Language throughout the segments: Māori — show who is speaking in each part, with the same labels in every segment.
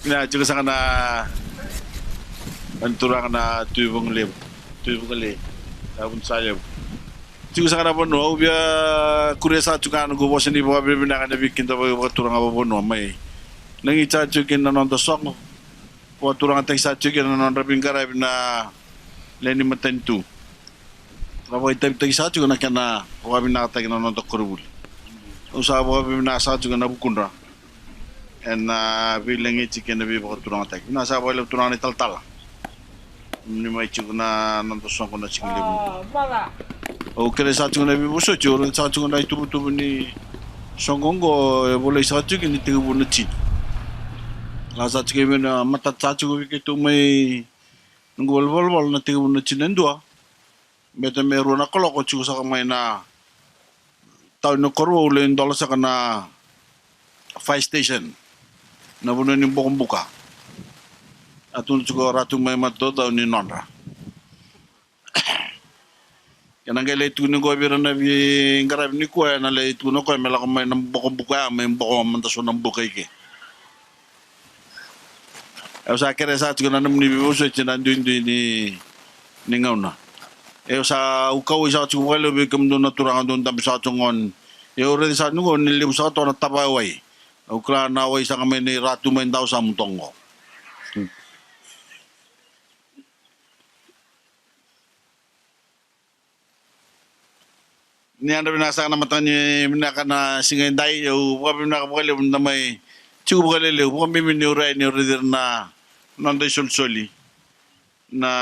Speaker 1: Kina juga sangat na anturang na tuibong lem, tuibong le, abun sayap. Juga sangat apa no, biar kuresa juga anu gue bosan ibu abi bina kan bikin tapi buat turang apa no mai. Nangi cacu kena nonton sok, buat turang tek cacu kena nonton bingkar bina leni matentu. Kalau itu tek cacu kena kena, buat bina tek kena nonton korubul. Usaha buat bina cacu kena bukundra. En bilang itu kena bi buat turang tek. Bina sahaja buat turang ni tal. Ni mai cuci kena nonton sok kena cikin lebu. O kere satu kena bi boso cur, satu kena itu betul ni songgongo boleh satu kena tiga puluh cin. Lah satu kena mata satu kena itu mai nggol bol na tiga puluh cin dua. Beta meru na kalau kau cuci saka mai na tahun na korwo ulen dolar saka na fire station na buno ni bokong buka. Atun juga ratu mai mato tahun ni nonra. Yang nggak le tu ni gua biar na bi ngarap ni kuah na le tu no kuah melak main bokong buka main bokong mantas unam buka ike. Saya kira saat juga nanam ni biasa cina duin ni ngau na. Sa ukau sa cuba lebih kemudian naturang don tapi sa cungon. Orang sa nungo nilim sa tu na tabawai. Ukra na wai sa kami ni ratu main tahu sa mutongo. Ni anda binasa na matanya binaka na singai dai yo buka binaka buka le may cuba buka le buka mimi ni urai na nanda soli na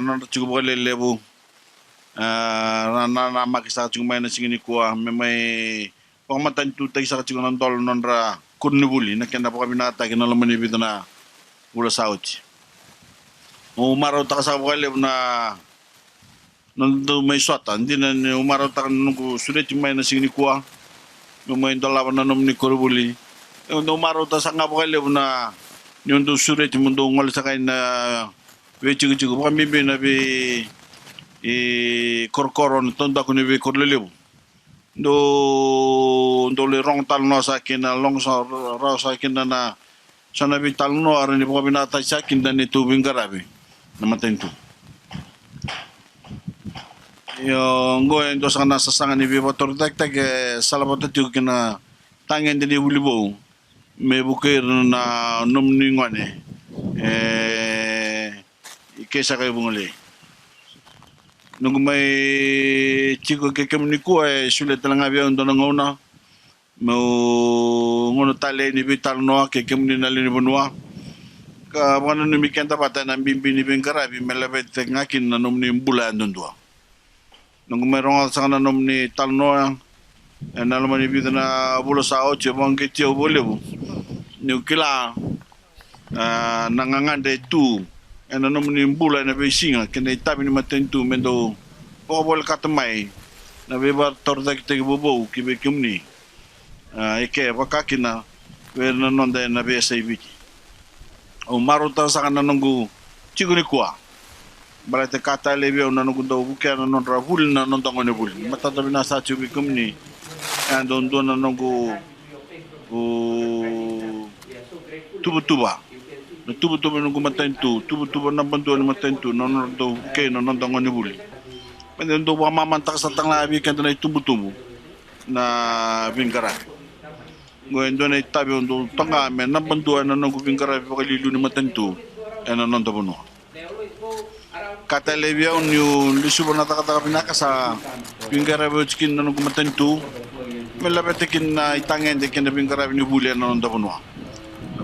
Speaker 1: nanda cuba buka le bu na makisa cuba main na singini kuah may pamatan tu tay sa cuba nandol nandra kurnibuli na kenda buka binata kina lamani bitana ula sauti umaro takasa buka le na nando may swata hindi na umaraw ta nung sulit yung may nasing ni kuha may dalawa na nung ni korubuli umaraw ta sa nga po kayo na yung do sulit yung mundo ngal sa kayo na chigo baka mibi na bi korkoron tonda ko ni bi korliliw do lirong talno sa akin na long sa raw sa akin na sa nabi talno aran ni baka binatay sa akin na ni tubing garabi naman to. Yung gue yang dosa nasa sangan ni biba tortek salamat tu kena tangan jadi bulibo me bukir na numningon ikesa kay bungali nung may chico ke kemuniku sulit lang abiya undo ng una mo ngono tale ni bital no ke kemuni nali ni bunwa ka wano ni mikenta pata na bimbi ni bingkarabi melabet ngakin na numnin bulan dundwa nung mayroong sa kananom ni talno nalaman ni bida na bulo sa ocho bang kityo boleh ni kila nangangande tu nanom ni bulan na besinga kena tabi ni matentu mendo bol katamay na beba tordak te bobo kibe kumni ike pakakina wer na nonda na besa ibiki o maruta sa kananom gu chiguni kwa balate kata lebe ona no gundo bukia no non ravul na non tangone bul mata tabi na sa chubi kumni and don don no go tuba no gumatentu tuba na bantu no matentu no no do ke no non tangone bul pende do wa mamantak sa tanglabi kan na tubu na bingkara ngoendo na tabi on tanga me na bantu na no bingkara ko lilu ni matentu ena non tabuno kata lebia unyu lisubo na taka pinaka sa bingkara bochkin na kumatentu melabetekin na itangen de kin bingkara ni bulia na nda bunwa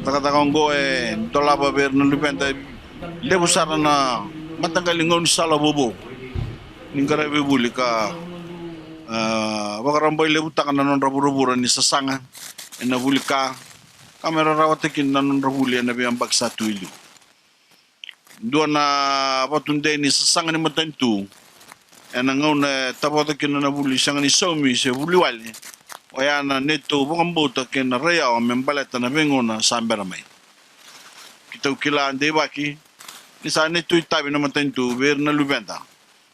Speaker 1: taka ngo dolaba ber na lupenta lebu sara na matanggal ngon sala bobo bingkara be bulika bakaramboy lebu takan na non raburo ni sasanga na bulika kamera rawatekin na non rabulia na bi ambak sa tuilu doon na patunday ni sasang ni matentu ngaw na tapos kina na buli sang ni somi se buliwali o yan na neto bukang buta kina raya o membaleta na bengo na samberamay kita ukilaan de baki ni sa neto itabi na matentu ber na lubenta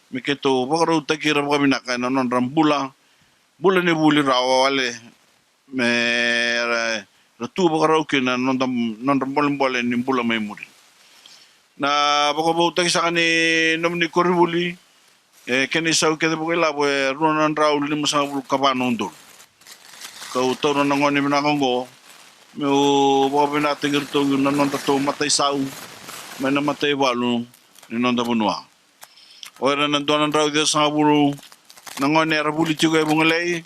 Speaker 1: miketo bakaro takira kami naka na non rambula ni buli rawa wale me na tu bakarau kina non bolen ni bula mai muri na bako bauta sa kani nomni koribuli keni sau ke bako labo runan raul ni masa bul kabano ndol kau toro na ngoni bina kongo meu bako bina tingir to na non to matai sau mai na matai walu ni non da bunwa ora na donan raul de sa bulu na ngoni era buli juga bungalei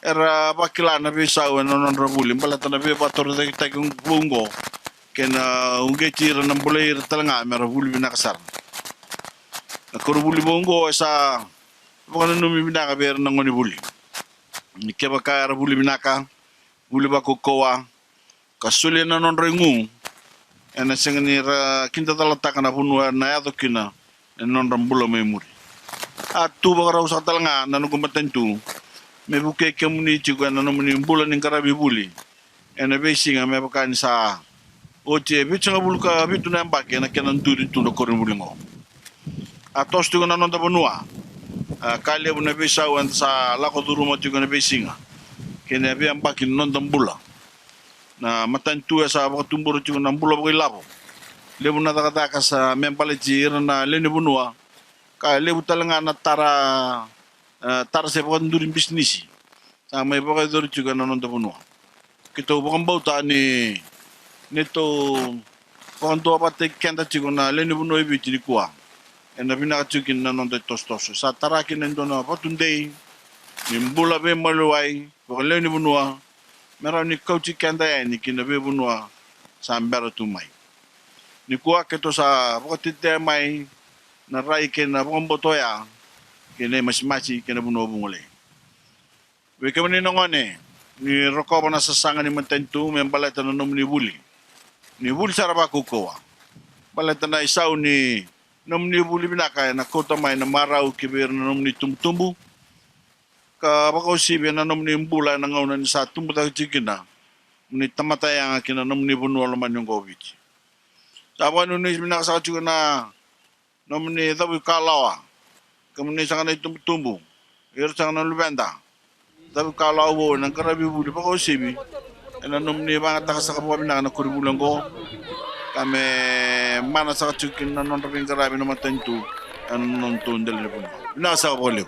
Speaker 1: era bakila na bisau na non rabuli balata na be bator de tagung bungo kena ungechi na bulay talanga mera buli bina kasar na korubuli bungo sa baka numi bina ka ber na ngoni buli ni keba ka era buli bina ka buli ba kokoa kasuli na non rengu ena sengani ra kinta talata kana bunwa na yato kina non rambula mai muri atu baka raw sa talanga na nukumatentu me buke kemuni juga na nomuni bulan ning karabi buli ena besinga me bakan sa oche bichanga bulka bitu na mbake na kenan turi tu korin bulingo atos tu na nonda bonua kale buna bisa wan sa lako duru mo tu na besinga kene be mbake nonda bula na matan tu sa ba tumbur tu na bula ba labo lebu na taka sa membale jir na leni bonua ka lebu talanga na tara se pokon durin bisnisi sama ibu kaya duri juga nanon tapuno kita pokon bauta ni neto pokon tua pate kenta juga na leni buno ibi jadi kuah ena bina kacukin nanon tos sa tarakin endo na patundei nimbula be maluai pokon leni buno merau ni kauci kenta ya ni kina be buno sambara tumai ni kuah keto sa pokon tite mai na rai kena pokon botoya kene masih kene buno bungole we kemani nongone ni roko bana sasanga ni mententu membalata no ni buli saraba kukoa balata na isau ni nomni buli binaka na kota mai na marau kibir na nomni tumtumbu ka bako sibe na nomni bula na ngauna ni sa tumbu ta chikina ni tamata yang kina nomni buno laman yung govich saban ni binaka sa chukuna nomni tabu kalawa kemudian sangat itu tumbuh, sangat lubenda. Tapi kalau awal nak kerabi budi pakai sibi, enak nomni banget tak sakap apa bina nak kuribulan ko, kami mana sakap cukin non tapi kerabi nomor tentu, non tundel ni pun. Bina sakap boleh.